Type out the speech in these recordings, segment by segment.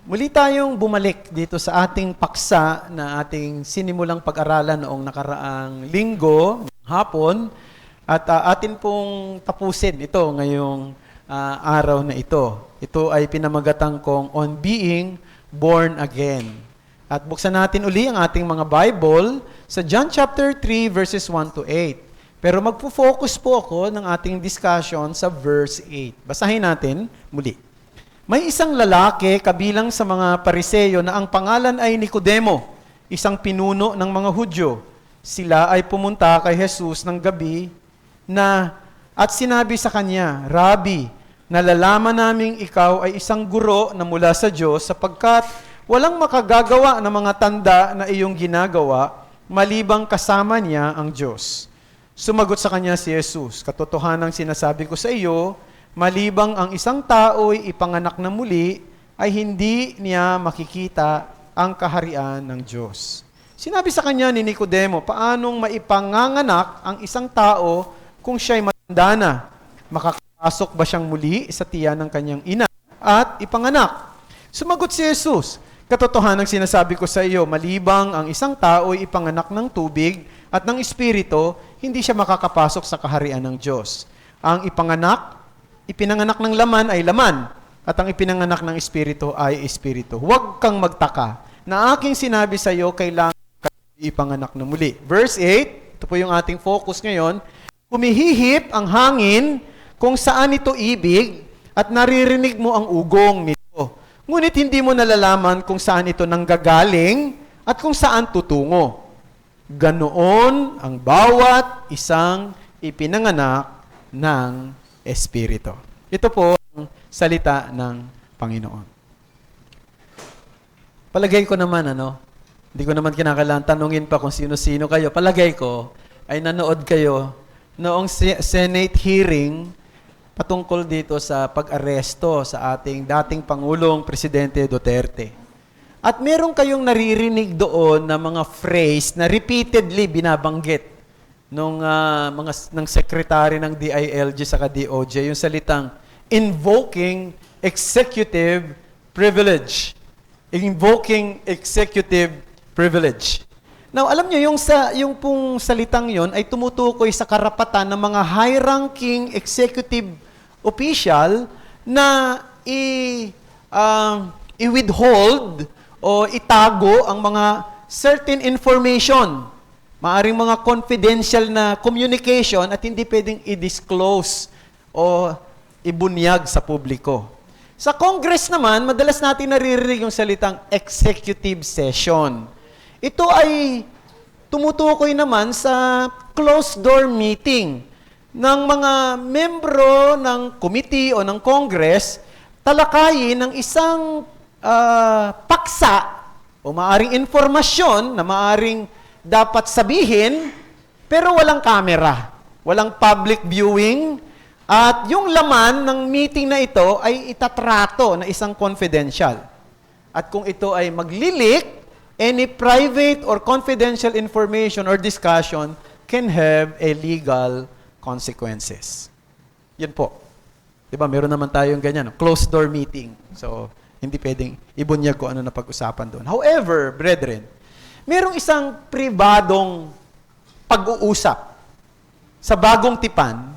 Muli tayong bumalik dito sa ating paksa na ating sinimulang pag-aralan noong nakaraang linggo, hapon, at atin pong tapusin ito ngayong araw na ito. Ito ay pinamagatang kong On Being Born Again. At buksan natin uli ang ating mga Bible sa John chapter 3 verses 1 to 8. Pero magpo-focus po ako ng ating discussion sa verse 8. Basahin natin muli. May isang lalaki kabilang sa mga Pariseyo na ang pangalan ay Nicodemo, isang pinuno ng mga Hudyo. Sila ay pumunta kay Jesus ng gabi at sinabi sa kanya, Rabbi, nalalaman naming ikaw ay isang guro na mula sa Diyos sapagkat walang makagagawa ng mga tanda na iyong ginagawa malibang kasama niya ang Diyos. Sumagot sa kanya si Jesus, katotohanang sinasabi ko sa iyo, malibang ang isang tao'y ipanganak na muli, ay hindi niya makikita ang kaharian ng Diyos. Sinabi sa kanya ni Nicodemo, paanong maipanganganak ang isang tao kung siya'y matanda na? Makakapasok ba siyang muli sa tiyan ng kanyang ina at ipanganak? Sumagot si Jesus, katotohanang sinasabi ko sa iyo, malibang ang isang tao'y ipanganak ng tubig at ng Espiritu, hindi siya makakapasok sa kaharian ng Diyos. Ang ipinanganak ng laman ay laman, at ang ipinanganak ng Espiritu ay Espiritu. Huwag kang magtaka na aking sinabi sa iyo, kailangan ka ipanganak na muli. Verse 8, ito po yung ating focus ngayon, humihihip ang hangin kung saan ito ibig, at naririnig mo ang ugong nito. Ngunit hindi mo nalalaman kung saan ito nanggagaling, at kung saan tutungo. Ganoon ang bawat isang ipinanganak ng Espiritu. Ito po ang salita ng Panginoon. Palagay ko naman, hindi ko naman kinakailangan tanungin pa kung sino-sino kayo. Palagay ko ay nanood kayo noong Senate hearing patungkol dito sa pag-aresto sa ating dating Pangulong Presidente Duterte. At meron kayong naririnig doon na mga phrase na repeatedly binabanggit ng secretary ng DILG sa DOJ, yung salitang invoking executive privilege. Invoking executive privilege. Now, alam nyo, yung pong salitang yon ay tumutukoy sa karapatan ng mga high-ranking executive official na i-withhold o itago ang mga certain information. Maaring mga confidential na communication at hindi pwedeng i-disclose o ibunyag sa publiko. Sa Congress naman, madalas natin naririnig yung salitang executive session. Ito ay tumutukoy naman sa closed-door meeting ng mga membro ng committee o ng Congress, talakayin ng isang paksa o maaring informasyon na maaring dapat sabihin, pero walang camera, walang public viewing, at yung laman ng meeting na ito ay itatrato na isang confidential. At kung ito ay maglilik, any private or confidential information or discussion can have a legal consequences. Yun po. Diba, meron naman tayong ganyan, closed door meeting. So, hindi pwedeng ibunyag ko ano na pag-usapan doon. However, brethren, merong isang pribadong pag-uusap sa Bagong Tipan.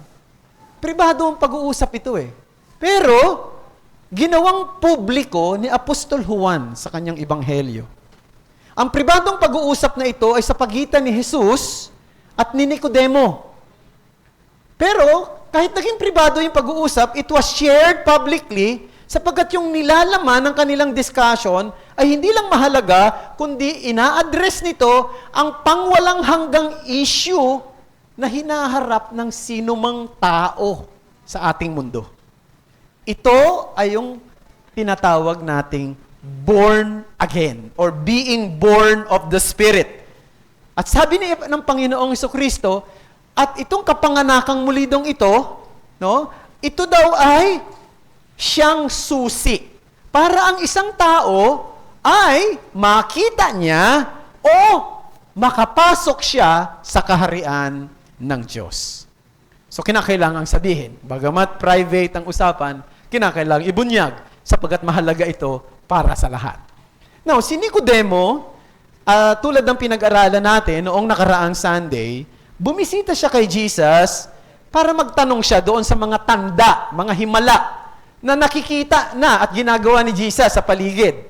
Pribado ang pag-uusap ito Pero, ginawang publiko ni Apostol Juan sa kanyang ebanghelyo. Ang pribadong pag-uusap na ito ay sa pagitan ni Jesus at ni Nicodemo. Pero, kahit naging pribado yung pag-uusap, it was shared publicly sapagkat yung nilalaman ng kanilang discussion ay hindi lang mahalaga, kundi ina-address nito ang pangwalang hanggang issue na hinaharap ng sinumang tao sa ating mundo. Ito ay yung tinatawag nating born again or being born of the Spirit. At sabi ng Panginoong Jesucristo, at itong kapanganakang muli dong ito, ito daw ay siyang susi para ang isang tao ay makita niya o makapasok siya sa kaharian ng Diyos. So, kinakailangang sabihin, bagamat private ang usapan, kinakailangang ibunyag sapagkat mahalaga ito para sa lahat. Now, si Nicodemo, tulad ng pinag-aralan natin noong nakaraang Sunday, bumisita siya kay Jesus para magtanong siya doon sa mga tanda, mga himala na nakikita na at ginagawa ni Jesus sa paligid.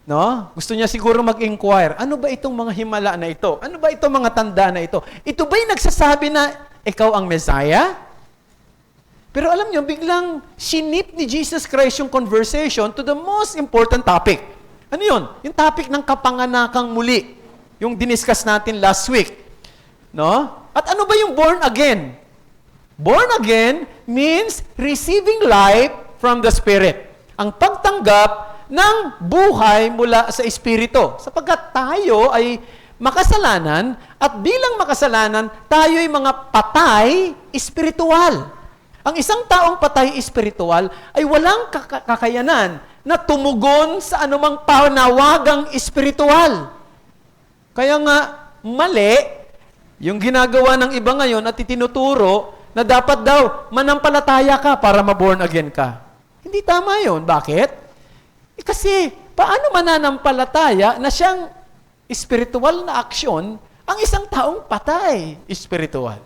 No? Gusto niya siguro mag-inquire, ano ba itong mga himala na ito? Ano ba itong mga tanda na ito? Ito ba'y nagsasabi na ikaw ang Messiah? Pero alam niyo, biglang sinip ni Jesus Christ yung conversation to the most important topic. Ano yun? Yung topic ng kapanganakang muli. Yung diniscuss natin last week. No? At ano ba yung born again? Born again means receiving life from the Spirit. Ang pagtanggap ng buhay mula sa Espiritu. Sapagkat tayo ay makasalanan at bilang makasalanan, tayo ay mga patay espiritual. Ang isang taong patay espiritual ay walang kakayanan na tumugon sa anumang panawagang espiritual. Kaya nga, mali yung ginagawa ng iba ngayon at itinuturo na dapat daw manampalataya ka para ma-born again ka. Hindi tama yun. Bakit? Kasi, paano mananampalataya na siyang espiritual na aksyon ang isang taong patay espiritual?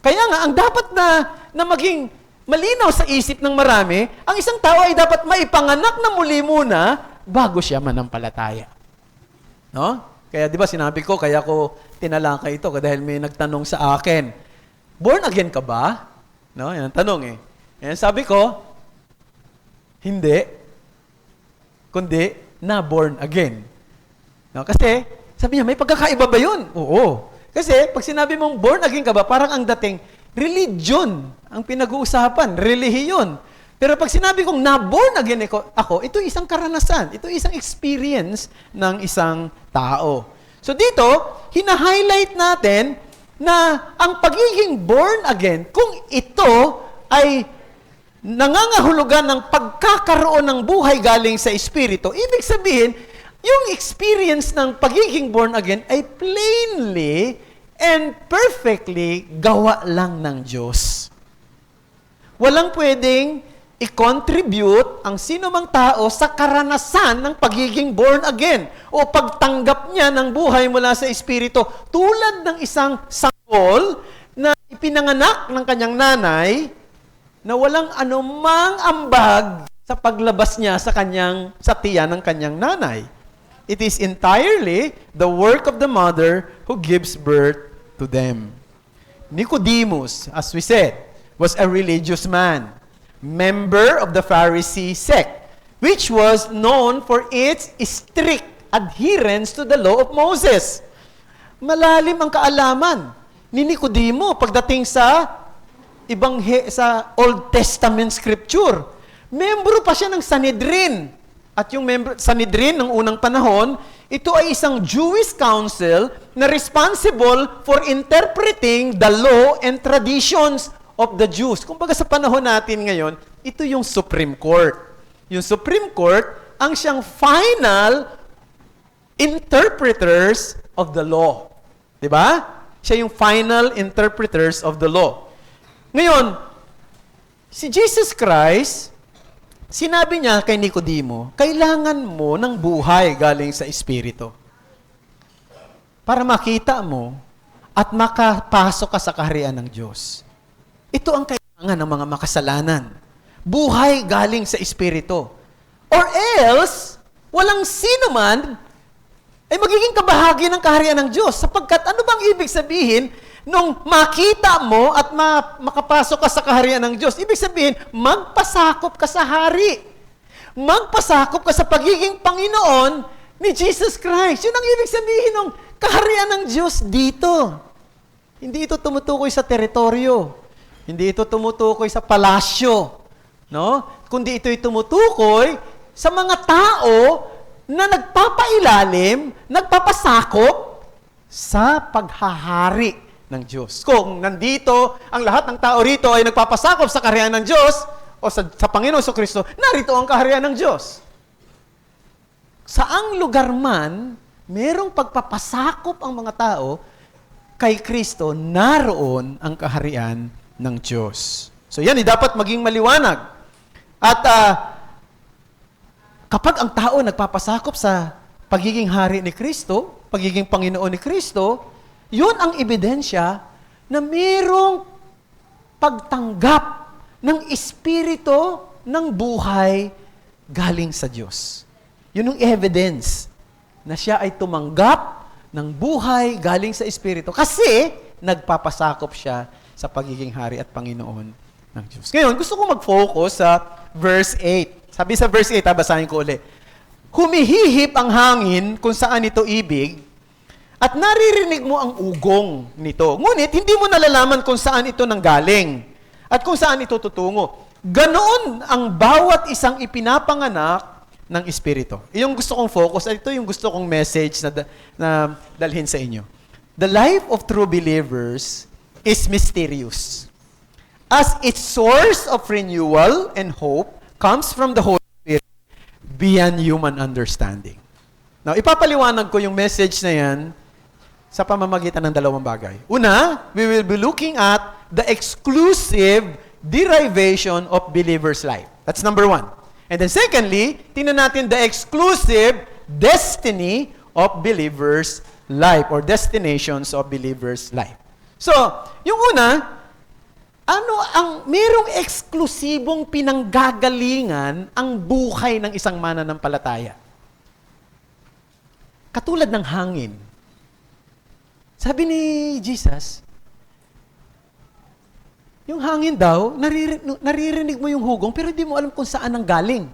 Kaya nga, ang dapat na maging malinaw sa isip ng marami, ang isang tao ay dapat maipanganak na muli muna bago siya manampalataya. No? Kaya di ba sinabi ko, kaya ko tinalakay ito dahil may nagtanong sa akin, born again ka ba? No? Yan, tanong eh. Yan, sabi ko, hindi. Kundi na born again. No? Kasi, sabi niya, may pagkakaiba ba yun? Oo. Kasi, pag sinabi mong born again ka ba, parang ang dating religion ang pinag-uusapan, relihiyon. Pero pag sinabi kong na born again ako, ito isang karanasan, ito isang experience ng isang tao. So dito, hina-highlight natin na ang pagiging born again, kung ito ay nangangahulugan ng pagkakaroon ng buhay galing sa Espiritu, ibig sabihin, yung experience ng pagiging born again ay plainly and perfectly gawa lang ng Diyos. Walang pwedeng i-contribute ang sino mang tao sa karanasan ng pagiging born again o pagtanggap niya ng buhay mula sa Espiritu. Tulad ng isang sanggol na ipinanganak ng kanyang nanay na walang anumang ambag sa paglabas niya sa tiyan ng kanyang nanay. It is entirely the work of the mother who gives birth to them. Nicodemus, as we said, was a religious man, member of the Pharisee sect, which was known for its strict adherence to the law of Moses. Malalim ang kaalaman ni Nicodemo pagdating sa sa Old Testament Scripture. Membro pa siya ng Sanhedrin. At yung Sanhedrin ng unang panahon, ito ay isang Jewish council na responsible for interpreting the law and traditions of the Jews. Kumbaga sa panahon natin ngayon, ito yung Supreme Court. Yung Supreme Court ang siyang final interpreters of the law. Diba? Siya yung final interpreters of the law. Ngayon, si Jesus Christ, sinabi niya kay Nicodemo, kailangan mo ng buhay galing sa Espiritu. Para makita mo at makapasok ka sa kaharian ng Diyos. Ito ang kailangan ng mga makasalanan. Buhay galing sa Espiritu. Or else, walang sino man ay magiging kabahagi ng kaharian ng Diyos. Sapagkat ano bang ibig sabihin nung makita mo at makapasok ka sa kaharian ng Diyos? Ibig sabihin, magpasakop ka sa hari. Magpasakop ka sa pagiging Panginoon ni Jesus Christ. Yun ang ibig sabihin ng kaharian ng Diyos dito. Hindi ito tumutukoy sa teritoryo. Hindi ito tumutukoy sa palasyo. No? Kundi ito'y tumutukoy sa mga tao na nagpapailalim, nagpapasakop sa paghahari ng Diyos. Kung nandito, ang lahat ng tao rito ay nagpapasakop sa kaharian ng Diyos o sa Panginoon Kristo, narito ang kaharian ng Diyos. Saang lugar man, merong pagpapasakop ang mga tao, kay Kristo, naroon ang kaharian ng Diyos. So yan, dapat maging maliwanag. At kapag ang tao nagpapasakop sa pagiging hari ni Kristo, pagiging Panginoon ni Kristo, yun ang ebidensya na mayroong pagtanggap ng espiritu ng buhay galing sa Diyos. Yun ang evidence na siya ay tumanggap ng buhay galing sa espiritu kasi nagpapasakop siya sa pagiging hari at Panginoon ng Diyos. Ngayon, gusto ko mag-focus sa verse 8. Sabi sa verse 8, basahin ko ulit. Humihihip ang hangin kung saan ito ibig at naririnig mo ang ugong nito. Ngunit, hindi mo nalalaman kung saan ito nanggaling at kung saan ito tutungo. Ganoon ang bawat isang ipinapanganak ng Espiritu. Yung gusto kong focus, at ito yung gusto kong message na dalhin sa inyo. The life of true believers is mysterious. As its source of renewal and hope comes from the Holy Spirit beyond human understanding. Now, ipapaliwanag ko yung message na yan sa pamamagitan ng dalawang bagay. Una, we will be looking at the exclusive derivation of believers' life. That's number one. And then secondly, tingnan natin the exclusive destiny of believers' life or destinations of believers' life. So, yung una, mayroong eksklusibong pinanggagalingan ang buhay ng isang mananampalataya. Katulad ng hangin. Sabi ni Jesus, yung hangin daw, naririnig mo yung hugong, pero hindi mo alam kung saan ang galing.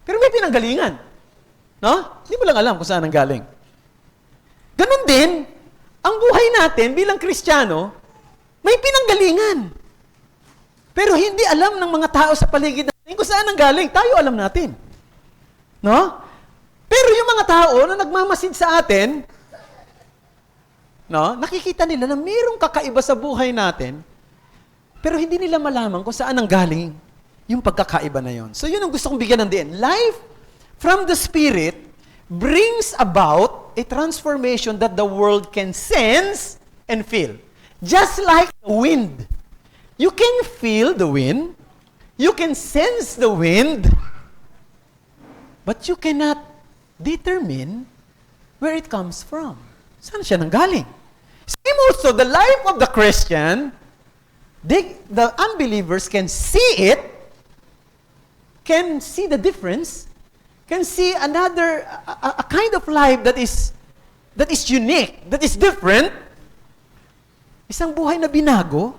Pero may pinanggalingan. No? Hindi mo lang alam kung saan ang galing. Ganon din, ang buhay natin bilang Kristiyano, may pinanggalingan. Pero hindi alam ng mga tao sa paligid natin kung saan ang galing. Tayo alam natin. No? Pero yung mga tao na nagmamasid sa atin, no, nakikita nila na mayroong kakaiba sa buhay natin, pero hindi nila malaman kung saan ang galing yung pagkakaiba na yon. So yun ang gusto kong bigyan ng diin. Life from the Spirit brings about a transformation that the world can sense and feel. Just like the wind. You can feel the wind. You can sense the wind. But you cannot determine where it comes from. Saan siya nanggaling? Same also, the life of the Christian, the unbelievers can see it, can see the difference, can see another, a kind of life that is unique, that is different. Isang buhay na binago,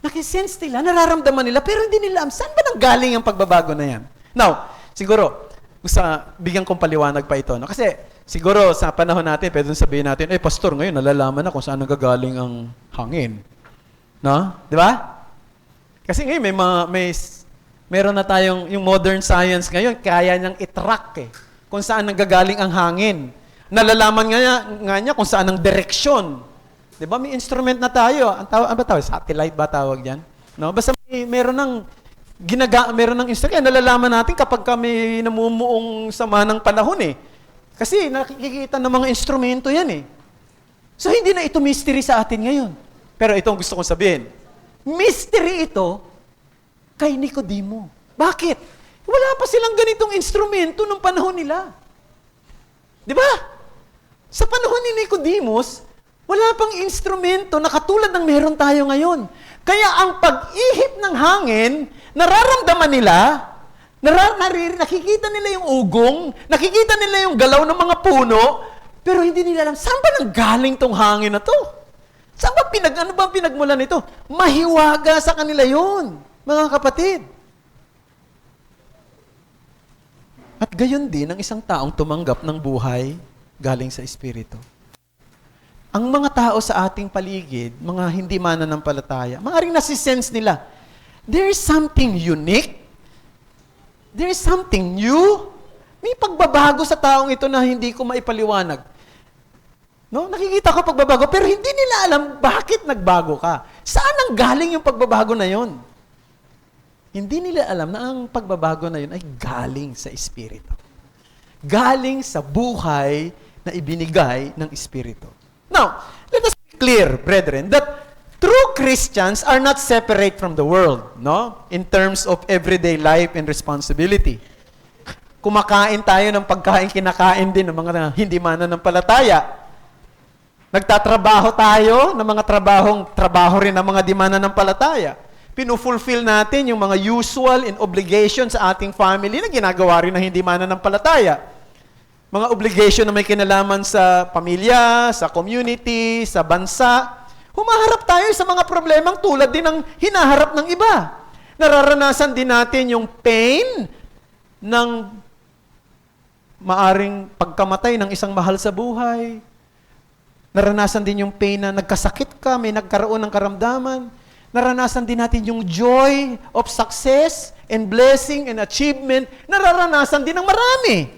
nakisense nila, nararamdaman nila, pero hindi nila alam, saan ba nanggaling ang pagbabago na yan? Now, siguro, bigyan kong paliwanag pa ito. No? Kasi, siguro, sa panahon natin, pwede sabihin natin, pastor, ngayon, nalalaman na kung saan nagagaling ang hangin. No? Di ba? Kasi ngayon, meron na tayong, yung modern science ngayon, kaya niyang i-track kung saan nanggagaling ang hangin. Nalalaman nga niya kung saan ang direksyon. Di ba? May instrument na tayo. Ano ba tawag? Satellite ba tawag yan? No? Basta meron ng instrument. Nalalaman natin kapag kami namumuong sama ng panahon Kasi nakikita ng mga instrumento yan So hindi na ito mystery sa atin ngayon. Pero ito ang gusto kong sabihin. Mystery ito kay Nicodemo. Bakit? Wala pa silang ganitong instrumento nung panahon nila. Di ba? Sa panahon ni Nicodemus, wala pang instrumento na katulad ng meron tayo ngayon. Kaya ang pag-ihip ng hangin, nararamdaman nila, nakikita nila yung ugong, nakikita nila yung galaw ng mga puno, pero hindi nila alam, saan ba nanggaling tong hangin na to? Saan ba ano ba pinagmulan nito? Mahiwaga sa kanila yun, mga kapatid. At gayon din ang isang taong tumanggap ng buhay galing sa Espiritu. Ang mga tao sa ating paligid, mga hindi mananampalataya, maaaring nasisense nila, there is something unique, there is something new, may pagbabago sa taong ito na hindi ko maipaliwanag. No? Nakikita ko pagbabago, pero hindi nila alam bakit nagbago ka. Saan ang galing yung pagbabago na yon? Hindi nila alam na ang pagbabago na yun ay galing sa Espiritu. Galing sa buhay na ibinigay ng Espiritu. Now, let us be clear, brethren, that true Christians are not separate from the world, no? In terms of everyday life and responsibility. kumakain tayo ng pagkain kinakain din ng mga hindi mananampalataya. Nagtatrabaho tayo ng mga trabaho rin ng mga di mananampalataya. Pinufulfill natin yung mga usual and obligations sa ating family na ginagawa rin ng hindi mananampalataya. Mga obligation na may kinalaman sa pamilya, sa community, sa bansa. Humaharap tayo sa mga problemang tulad din ng hinaharap ng iba. Nararanasan din natin yung pain ng maaring pagkamatay ng isang mahal sa buhay. Naranasan din yung pain na nagkasakit ka, may nagkaroon ng karamdaman. Naranasan din natin yung joy of success and blessing and achievement. Nararanasan din ng marami.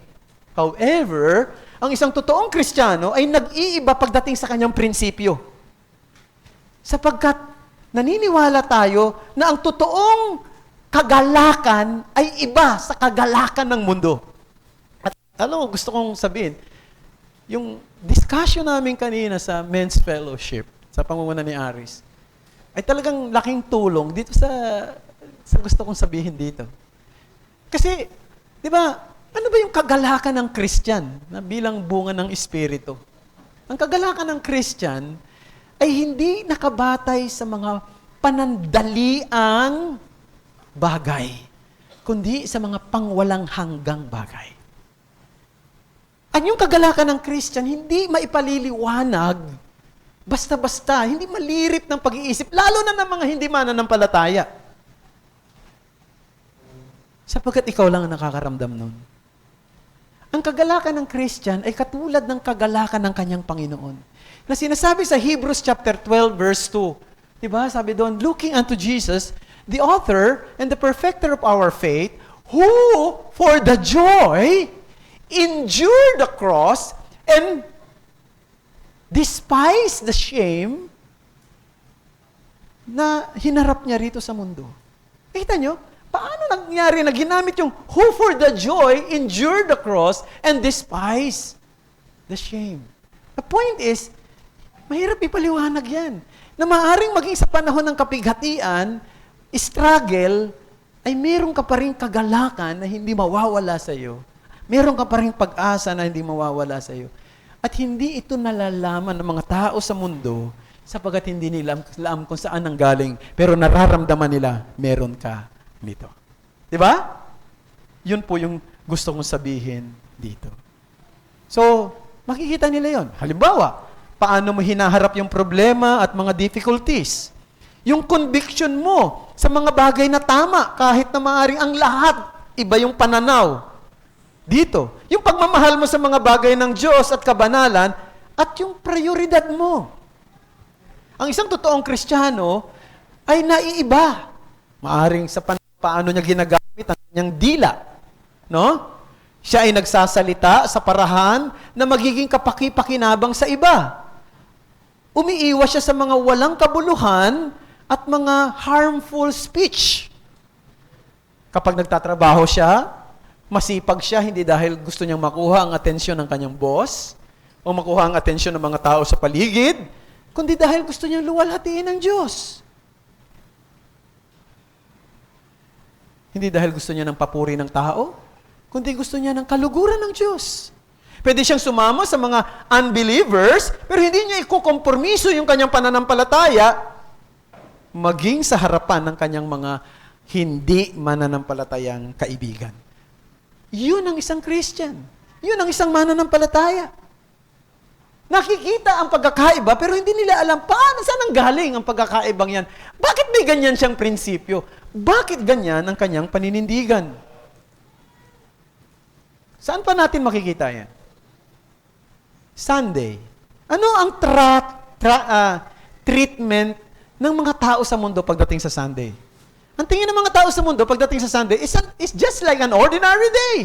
However, ang isang totoong Kristiyano ay nag-iiba pagdating sa kanyang prinsipyo. Sapagkat naniniwala tayo na ang totoong kagalakan ay iba sa kagalakan ng mundo. At alam mo, gusto kong sabihin, yung discussion namin kanina sa Men's Fellowship, sa pamumuno ni Aris, ay talagang laking tulong dito sa gusto kong sabihin dito. Kasi, di ba, ano ba yung kagalakan ng Christian na bilang bunga ng Espiritu? Ang kagalakan ng Christian ay hindi nakabatay sa mga panandaliang bagay, kundi sa mga pangwalang hanggang bagay. Ang yung kagalakan ng Christian, hindi maipaliliwanag basta-basta, hindi malirip ng pag-iisip, lalo na ng mga hindi mananampalataya. Sapagkat ikaw lang ang nakakaramdam nun. Ang kagalakan ng Christian ay katulad ng kagalakan ng kanyang Panginoon. Na sinasabi sa Hebrews chapter 12 verse 2. Diba? Sabi doon, looking unto Jesus, the author and the perfecter of our faith, who for the joy endured the cross and despised the shame na hinarap niya rito sa mundo. Kita nyo? Paano nangyari na ginamit yung who for the joy endured the cross and despised the shame? The point is, mahirap ipaliwanag yan. Na maaaring maging sa panahon ng kapighatian, struggle, ay meron ka pa rin kagalakan na hindi mawawala sa iyo. Meron ka pa rin pag-asa na hindi mawawala sa iyo. At hindi ito nalalaman ng mga tao sa mundo sapagkat hindi nila alam kung saan ang galing, pero nararamdaman nila, meron ka nito. Di ba? Yun po yung gusto kong sabihin dito. So, makikita nila yon. Halimbawa, paano mo hinaharap yung problema at mga difficulties. Yung conviction mo sa mga bagay na tama, kahit na maaaring ang lahat, iba yung pananaw. Dito, yung pagmamahal mo sa mga bagay ng Diyos at kabanalan, at yung prioridad mo. Ang isang totoong Kristiyano ay naiiba. Maaring sa paano niya ginagamit ang kanyang dila. No? Siya ay nagsasalita sa parahan na magiging kapaki-pakinabang sa iba. Umiiwas siya sa mga walang kabuluhan at mga harmful speech. Kapag nagtatrabaho siya, masipag siya, hindi dahil gusto niyang makuha ang atensyon ng kanyang boss o makuha ang atensyon ng mga tao sa paligid, kundi dahil gusto niyang luwalhatiin ng Diyos. Hindi dahil gusto niya ng papuri ng tao, kundi gusto niya ng kaluguran ng Diyos. Pwede siyang sumama sa mga unbelievers, pero hindi niya ikukompromiso yung kanyang pananampalataya maging sa harapan ng kanyang mga hindi mananampalatayang kaibigan. Yun ang isang Christian. Yun ang isang mananampalataya. Nakikita ang pagkakaiba, pero hindi nila alam paano, saan ang galing ang pagkakaibang yan. Bakit may ganyan siyang prinsipyo? Bakit ganyan ang kanyang paninindigan? Saan pa natin makikita yan? Sunday. Ano ang treatment ng mga tao sa mundo pagdating sa Sunday? Ang tingin ng mga tao sa mundo pagdating sa Sunday is just like an ordinary day.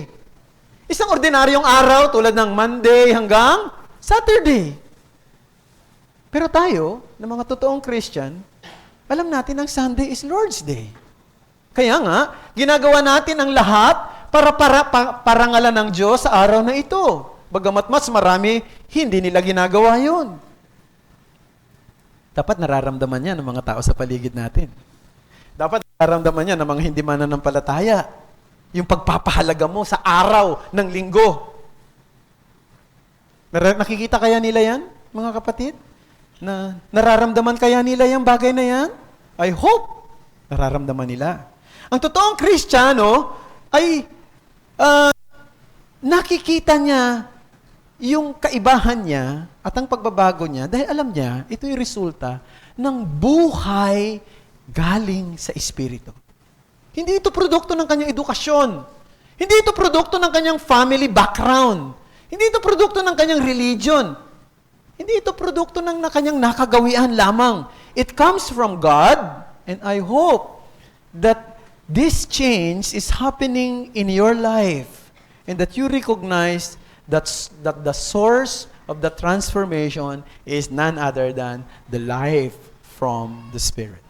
Isang ordinaryong araw tulad ng Monday hanggang Saturday. Pero tayo, na mga totoong Christian, alam natin ang Sunday is Lord's Day. Kaya nga, ginagawa natin ang lahat para parangalan ng Diyos sa araw na ito. Bagamat mas marami, hindi nila ginagawa yun. Dapat nararamdaman yan ng mga tao sa paligid natin. Dapat nararamdaman yan ng mga hindi mananampalataya. yung pagpapahalaga mo sa araw ng linggo. Nakikita kaya nila yan, mga kapatid? Na nararamdaman kaya nila yung bagay na yan? I hope nararamdaman nila. Ang totoong Kristiyano ay nakikita niya yung kaibahan niya at ang pagbabago niya dahil alam niya, ito yung resulta ng buhay galing sa Espiritu. Hindi ito produkto ng kanyang edukasyon. Hindi ito produkto ng kanyang family background. Hindi ito produkto ng kanyang religion. Hindi ito produkto ng kanyang nakagawian lamang. It comes from God, and I hope that this change is happening in your life and that you recognize that the source of the transformation is none other than the life from the Spirit.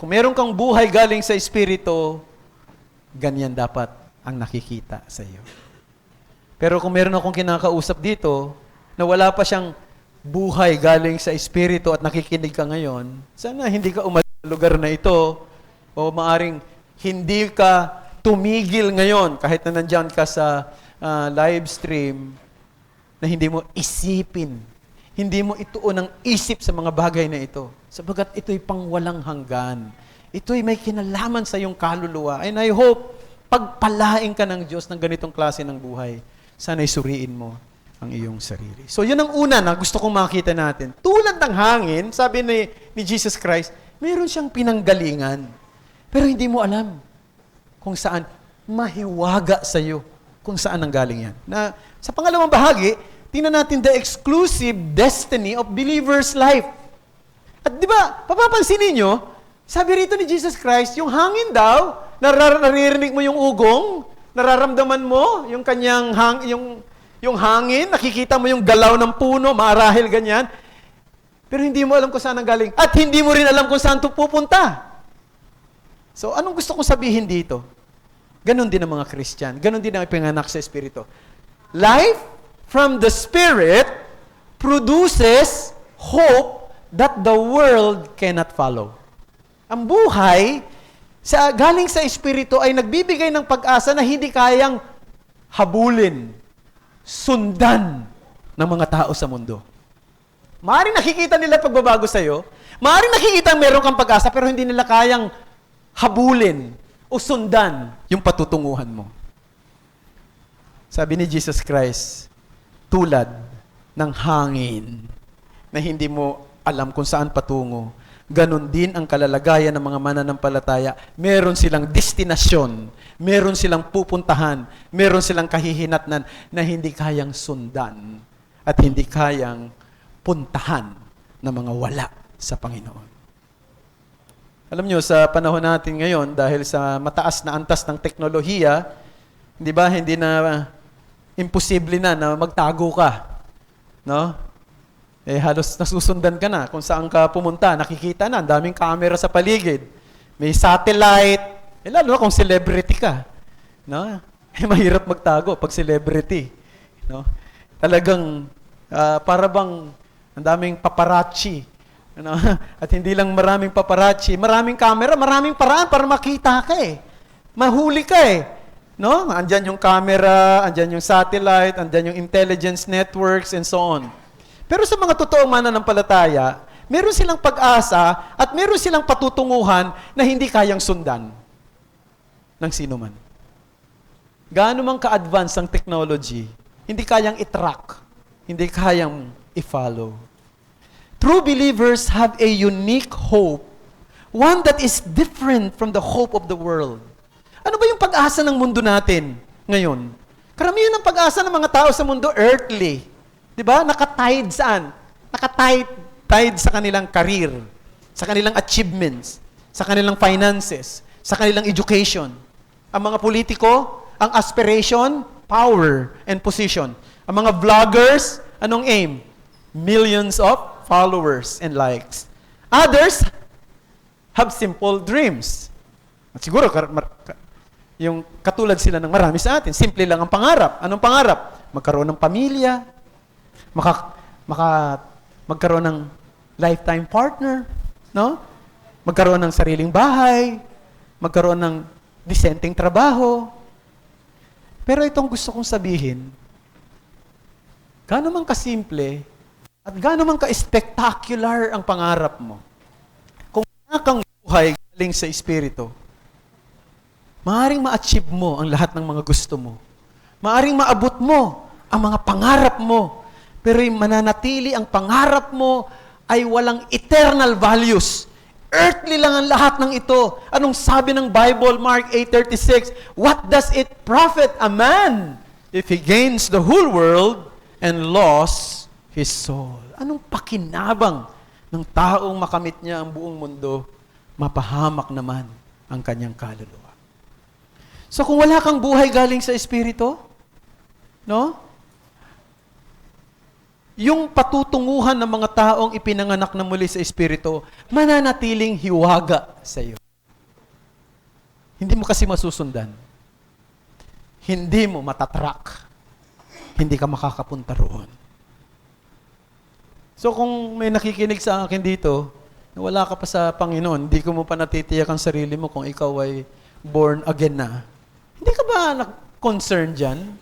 Kung meron kang buhay galing sa Espiritu, ganyan dapat ang nakikita sa iyo. Pero kung meron akong kinakausap dito na wala pa siyang buhay galing sa Espiritu at nakikinig ka ngayon, sana hindi ka umalis sa lugar na ito o maaring hindi ka tumigil ngayon kahit na nandyan ka sa live stream na hindi mo isipin, hindi mo ituon ng isip sa mga bagay na ito. Sabagat ito'y pangwalang hanggan. Ito'y may kinalaman sa iyong kaluluwa. And I hope, pagpalain ka ng Diyos ng ganitong klase ng buhay, sana'y suriin mo ang iyong sarili. So, yun ang una na gusto kong makita natin. Tulad ng hangin, sabi ni Jesus Christ, mayroon siyang pinanggalingan. Pero hindi mo alam kung saan mahiwaga sa iyo kung saan ang galing yan. Na, sa pangalawang bahagi, tingnan natin the exclusive destiny of believer's life. At di ba, papapansin ninyo, sabi rito ni Jesus Christ, yung hangin daw, naririnig mo yung ugong, nararamdaman mo yung kanyang yung hangin, nakikita mo yung galaw ng puno, marahil ganyan. Pero hindi mo alam kung saan ang galing. At hindi mo rin alam kung saan ito pupunta. So, anong gusto kong sabihin dito? Ganon din ang mga Christian. Ganon din ang ipinganak sa Espiritu. Life from the Spirit produces hope that the world cannot follow. Ang buhay galing sa Espiritu ay nagbibigay ng pag-asa na hindi kayang habulin, sundan ng mga tao sa mundo. Maaaring nakikita nila pagbabago sa iyo, maaaring nakikita meron kang pag-asa pero hindi nila kayang habulin o sundan yung patutunguhan mo. Sabi ni Jesus Christ, tulad ng hangin na hindi mo alam kung saan patungo, ganon din ang kalalagayan ng mga mananampalataya. Meron silang destinasyon, meron silang pupuntahan, meron silang kahihinatnan na hindi kayang sundan at hindi kayang puntahan ng mga wala sa Panginoon. Alam nyo, sa panahon natin ngayon, dahil sa mataas na antas ng teknolohiya, di ba, hindi na imposible na magtago ka. No? Halos nasusundan ka na kung saan ka pumunta. Nakikita na, ang daming camera sa paligid. May satellite. Lalo na kung celebrity ka. No? Mahirap magtago pag celebrity. No? Talagang, para bang ang daming paparazzi. Ano? At hindi lang maraming paparazzi, maraming camera, maraming paraan para makita ka eh. Mahuli ka eh. No? Andyan yung camera, andyan yung satellite, andyan yung intelligence networks, and so on. Pero sa mga totoong mananampalataya, meron silang pag-asa at meron silang patutunguhan na hindi kayang sundan ng sino man. Gaano man ka-advance ang technology, hindi kayang i-track, hindi kayang i-follow. True believers have a unique hope, one that is different from the hope of the world. Ano ba yung pag-asa ng mundo natin ngayon? Karamihan ng pag-asa ng mga tao sa mundo, earthly. Di ba? Nakatied saan? Nakatied sa kanilang career, sa kanilang achievements, sa kanilang finances, sa kanilang education. Ang mga politiko, ang aspiration, power and position. Ang mga vloggers, anong aim? Millions of followers and likes. Others have simple dreams. At siguro, yung katulad sila ng marami sa atin, simple lang ang pangarap. Anong pangarap? Magkaroon ng pamilya, magkaroon ng lifetime partner, no? Magkaroon ng sariling bahay, magkaroon ng disenteng trabaho, Pero itong gusto kong sabihin, gaano man kasimple at gaano man ka-spectacular ang pangarap mo, kung wala kang buhay galing sa Espiritu, maaaring ma-achieve mo ang lahat ng mga gusto mo. Maaaring maabot mo ang mga pangarap mo, pero mananatili ang pangarap mo ay walang eternal values. Earthly lang ang lahat ng ito. Anong sabi ng Bible, Mark 8:36? What does it profit a man if he gains the whole world and lost his soul? Anong pakinabang ng taong makamit niya ang buong mundo, mapahamak naman ang kanyang kaluluwa? So kung wala kang buhay galing sa Espiritu, no? Yung patutunguhan ng mga taong ipinanganak na muli sa Espiritu, mananatiling hiwaga sa iyo. Hindi mo kasi masusundan. Hindi mo matatrack. Hindi ka makakapunta roon. So kung may nakikinig sa akin dito, na wala ka pa sa Panginoon, hindi ko mo pa natitiyak ang sarili mo kung ikaw ay born again na, hindi ka ba concerned dyan?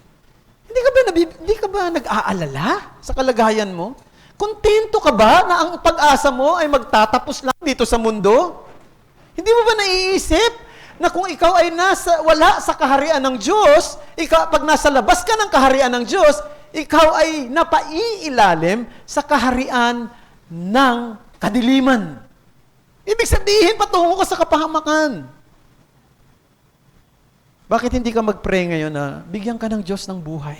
Hindi ka ba nag-aalala sa kalagayan mo? Kontento ka ba na ang pag-asa mo ay magtatapos lang dito sa mundo? Hindi mo ba naiisip na kung ikaw ay wala sa kaharian ng Diyos, pag nasa labas ka ng kaharian ng Diyos, ikaw ay napaiilalim sa kaharian ng kadiliman. Ibig sabihin, patungo ka sa kapahamakan. Bakit hindi ka mag-pray ngayon na bigyan ka ng Diyos ng buhay?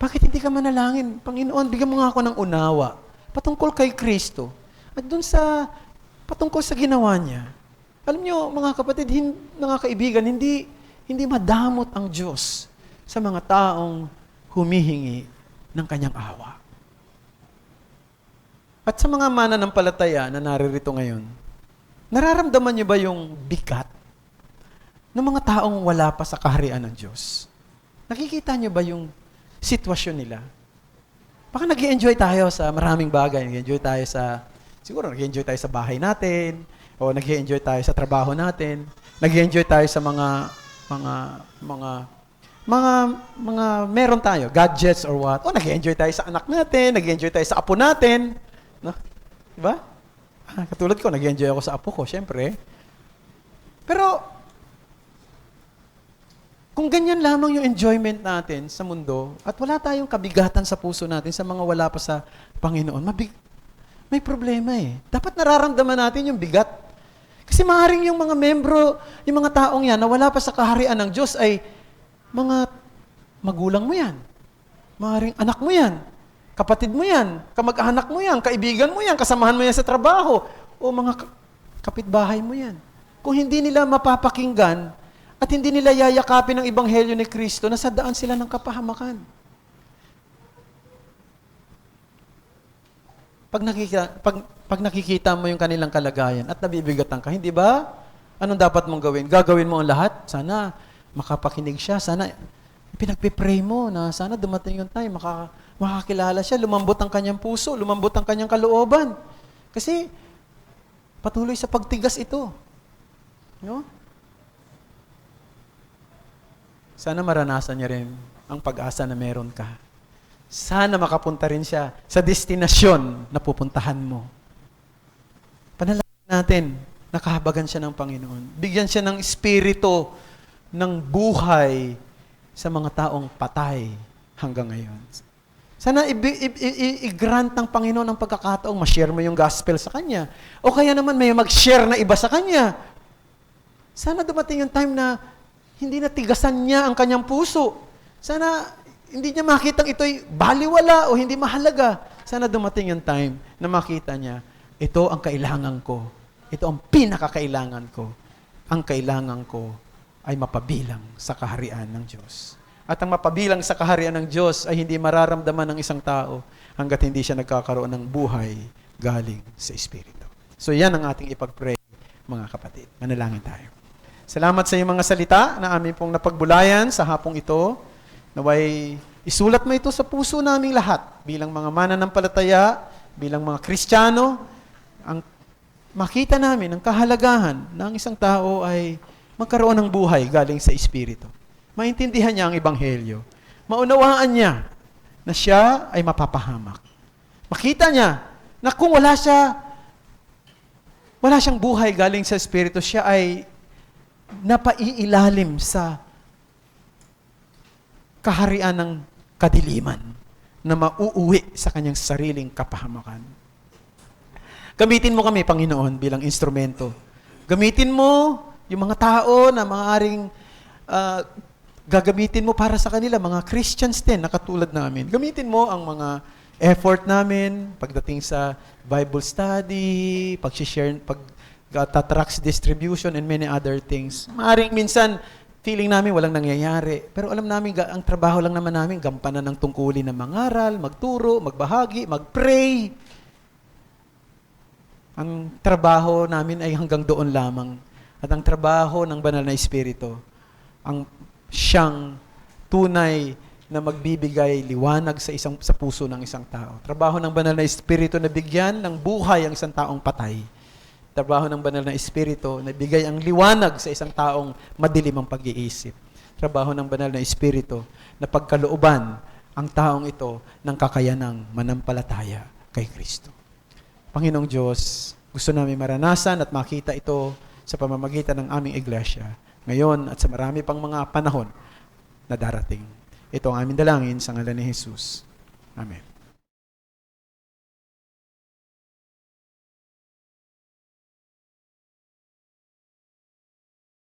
Bakit hindi ka manalangin? Panginoon, bigyan mo nga ako ng unawa patungkol kay Kristo at dun sa patungkol sa ginawa niya. Alam niyo, mga kapatid, mga kaibigan, hindi madamot ang Diyos sa mga taong humihingi ng kanyang awa. At sa mga mananampalataya na naririto ngayon, nararamdaman niyo ba yung bigat ng mga taong wala pa sa kaharian ng Diyos? Nakikita niyo ba yung sitwasyon nila? Baka nag-i-enjoy tayo sa maraming bagay. Siguro nag-i-enjoy tayo sa bahay natin, o nag-i-enjoy tayo sa trabaho natin, nag-i-enjoy tayo sa mga meron tayo, gadgets or what. O nag-i-enjoy tayo sa anak natin, nag-i-enjoy tayo sa apo natin. No? Diba? Katulad ko, nag-i-enjoy ako sa apo ko, syempre. Pero, kung ganyan lamang yung enjoyment natin sa mundo at wala tayong kabigatan sa puso natin sa mga wala pa sa Panginoon, may problema eh. Dapat nararamdaman natin yung bigat. Kasi maaaring yung mga membro, yung mga taong yan na wala pa sa kaharian ng Diyos ay mga magulang mo yan. Maaaring anak mo yan. Kapatid mo yan. Kamag-anak mo yan. Kaibigan mo yan. Kasamahan mo yan sa trabaho. O mga kapitbahay mo yan. Kung hindi nila mapapakinggan, at hindi nila yayakapin ang Ebanghelyo ni Kristo, nasa daan sila ng kapahamakan. Pag nakikita mo yung kanilang kalagayan at nabibigatan ka, hindi ba? Anong dapat mong gawin? Gagawin mo ang lahat? Sana makapakinig siya. Sana pinagpipray mo na sana dumating yung time, makakilala siya, lumambot ang kanyang puso, lumambot ang kanyang kalooban. Kasi patuloy sa pagtigas ito. No? Sana maranasan niya rin ang pag-asa na meron ka. Sana makapunta rin siya sa destinasyon na pupuntahan mo. Panalangin natin, nakahabagan siya ng Panginoon. Bigyan siya ng espiritu ng buhay sa mga taong patay hanggang ngayon. Sana i-grant ng Panginoon ang pagkakataong ma-share mo yung gospel sa Kanya. O kaya naman may mag-share na iba sa Kanya. Sana dumating yung time na hindi natigasan niya ang kanyang puso. Sana hindi niya makitang ito'y baliwala o hindi mahalaga. Sana dumating yung time na makita niya, ito ang kailangan ko. Ito ang pinakakailangan ko. Ang kailangan ko ay mapabilang sa kaharian ng Diyos. At ang mapabilang sa kaharian ng Diyos ay hindi mararamdaman ng isang tao hanggat hindi siya nagkakaroon ng buhay galing sa Espiritu. So yan ang ating ipag-pray, mga kapatid. Manalangin tayo. Salamat sa iyong mga salita na amin pong napagbulayan sa hapong ito. Naway isulat mo ito sa puso naming lahat bilang mga mananampalataya, bilang mga Kristiyano, ang makita namin ang kahalagahan ng isang tao ay magkaroon ng buhay galing sa Espiritu. Maintindihan niya ang ebanghelyo. Maunawaan niya na siya ay mapapahamak. Makita niya na kung wala siyang buhay galing sa Espiritu, siya ay napaiilalim sa kaharian ng kadiliman na mauuwi sa kanyang sariling kapahamakan. Gamitin mo kami, Panginoon, bilang instrumento. Gamitin mo yung mga tao na maaaring gagamitin mo para sa kanila, mga Christians din na katulad namin. Gamitin mo ang mga effort namin pagdating sa Bible study, pag-share, pag-tracts distribution, and many other things. Maaaring minsan, feeling namin walang nangyayari. Pero alam namin, ang trabaho lang naman namin, gampanan ng tungkulin ng mangaral, magturo, magbahagi, magpray. Ang trabaho namin ay hanggang doon lamang. At ang trabaho ng Banal na Espiritu, ang siyang tunay na magbibigay liwanag sa puso ng isang tao. Trabaho ng Banal na Espiritu na bigyan ng buhay ang isang taong patay. Trabaho ng Banal na Espiritu na bigay ang liwanag sa isang taong madilim ang pag-iisip. Trabaho ng Banal na Espiritu na pagkalooban ang taong ito ng kakayanang manampalataya kay Kristo. Panginoong Diyos, gusto namin maranasan at makita ito sa pamamagitan ng aming iglesia ngayon at sa marami pang mga panahon na darating. Ito ang aming dalangin sa ngalan ni Jesus. Amen.